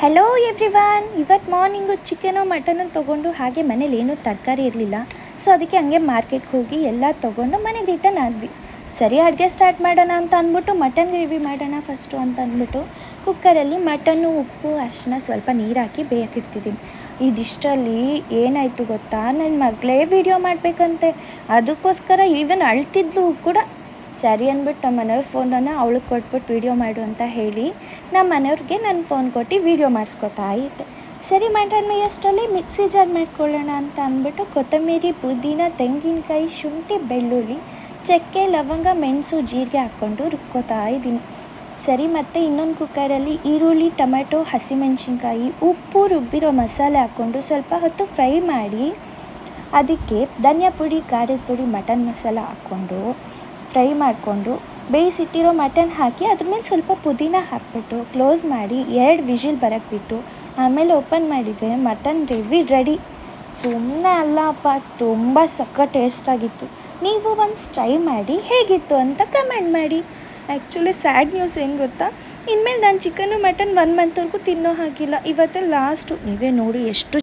Hello everyone. ಇವತ್ತು morning chicken mutton ತೊಗೊಂಡು ಹಾಗೆ ಮನೇಲಿ ಏನೂ ತರಕಾರಿ ಇರಲಿಲ್ಲ. ಸೊ ಅದಕ್ಕೆ ಹಂಗೆ ಮಾರ್ಕೆಟ್ಗೆ ಹೋಗಿ ಎಲ್ಲ ತೊಗೊಂಡು ಮನೆಗೆ ರಿಟರ್ನ್ ಆದ್ವಿ. ಸರಿ ಅಡುಗೆ ಸ್ಟಾರ್ಟ್ ಮಾಡೋಣ ಅಂತ ಅಂದ್ಬಿಟ್ಟು ಮಟನ್ ಗ್ರೇವಿ ಮಾಡೋಣ ಫಸ್ಟು ಅಂತ ಅಂದ್ಬಿಟ್ಟು ಕುಕ್ಕರಲ್ಲಿ ಮಟನ್ನು, ಉಪ್ಪು, ಅರಿಶಿನ, ಸ್ವಲ್ಪ ನೀರು ಹಾಕಿ ಬೇಯಕ್ಕಿಡ್ತಿದ್ದೀನಿ. ಇದಿಷ್ಟರಲ್ಲಿ ಏನಾಯಿತು ಗೊತ್ತಾ, ನನ್ನ ಮಗಳೇ ವೀಡಿಯೋ ಮಾಡಬೇಕಂತೆ. ಅದಕ್ಕೋಸ್ಕರ ಈವನ್ ಅಳ್ತಿದ್ಲು ಕೂಡ. ಸರಿ ಅಂದ್ಬಿಟ್ಟು ನಮ್ಮ ಮನೆಯವ್ರ ಫೋನನ್ನು ಅವಳಿಗೆ ಕೊಟ್ಬಿಟ್ಟು ವೀಡಿಯೋ ಮಾಡು ಅಂತ ಹೇಳಿ ನಮ್ಮ ಮನೆಯವ್ರಿಗೆ ನನ್ನ ಫೋನ್ ಕೊಟ್ಟು ವೀಡಿಯೋ ಮಾಡಿಸ್ಕೊತಾ ಇದ್ದೆ. ಸರಿ ಮಟನ್ ಅಷ್ಟರಲ್ಲಿ ಮಿಕ್ಸಿ ಜಾರ್ ಮಾಡ್ಕೊಳ್ಳೋಣ ಅಂತ ಅಂದ್ಬಿಟ್ಟು ಕೊತ್ತಂಬರಿ, ಪುದೀನ, ತೆಂಗಿನಕಾಯಿ, ಶುಂಠಿ, ಬೆಳ್ಳುಳ್ಳಿ, ಚಕ್ಕೆ, ಲವಂಗ, ಮೆಣಸು, ಜೀರಿಗೆ ಹಾಕ್ಕೊಂಡು ರುಬ್ಕೋತಾ ಇದ್ದೀನಿ. ಸರಿ ಮತ್ತು ಇನ್ನೊಂದು ಕುಕ್ಕರಲ್ಲಿ ಈರುಳ್ಳಿ, ಟೊಮೆಟೊ, ಹಸಿಮೆಣಸಿನ್ಕಾಯಿ, ಉಪ್ಪು, ರುಬ್ಬಿರೋ ಮಸಾಲೆ ಹಾಕ್ಕೊಂಡು ಸ್ವಲ್ಪ ಹೊತ್ತು ಫ್ರೈ ಮಾಡಿ ಅದಕ್ಕೆ ಧನಿಯಾ ಪುಡಿ, ಖಾರದ ಪುಡಿ, ಮಟನ್ ಮಸಾಲ ಹಾಕ್ಕೊಂಡು ಫ್ರೈ ಮಾಡಿಕೊಂಡು ಬೇಯಿಸಿಟ್ಟಿರೋ ಮಟನ್ ಹಾಕಿ ಅದ್ರ ಮೇಲೆ ಸ್ವಲ್ಪ ಪುದೀನ ಹಾಕ್ಬಿಟ್ಟು ಕ್ಲೋಸ್ ಮಾಡಿ 2 ವಿಷಿಲ್ ಬರೋಕ್ಕೆ ಬಿಟ್ಟು ಆಮೇಲೆ ಓಪನ್ ಮಾಡಿದರೆ ಮಟನ್ ಗ್ರೇವಿ ರೆಡಿ. ಸುಮ್ಮನೆ ಅಲ್ಲಪ್ಪ, ತುಂಬ ಸಖತ್ ಟೇಸ್ಟಾಗಿತ್ತು. ನೀವು ಒಂದು ಟ್ರೈ ಮಾಡಿ ಹೇಗಿತ್ತು ಅಂತ ಕಮೆಂಟ್ ಮಾಡಿ. ಆ್ಯಕ್ಚುಲಿ ಸ್ಯಾಡ್ ನ್ಯೂಸ್ ಏನು ಗೊತ್ತಾ, ಇನ್ಮೇಲೆ ನಾನು ಚಿಕನ್ನು ಮಟನ್ 1 ಮಂತ್ವರೆಗೂ ತಿನ್ನೋ ಹಾಗಿಲ್ಲ. ಇವತ್ತೇ ಲಾಸ್ಟು. ನೀವೇ ನೋಡಿ ಎಷ್ಟು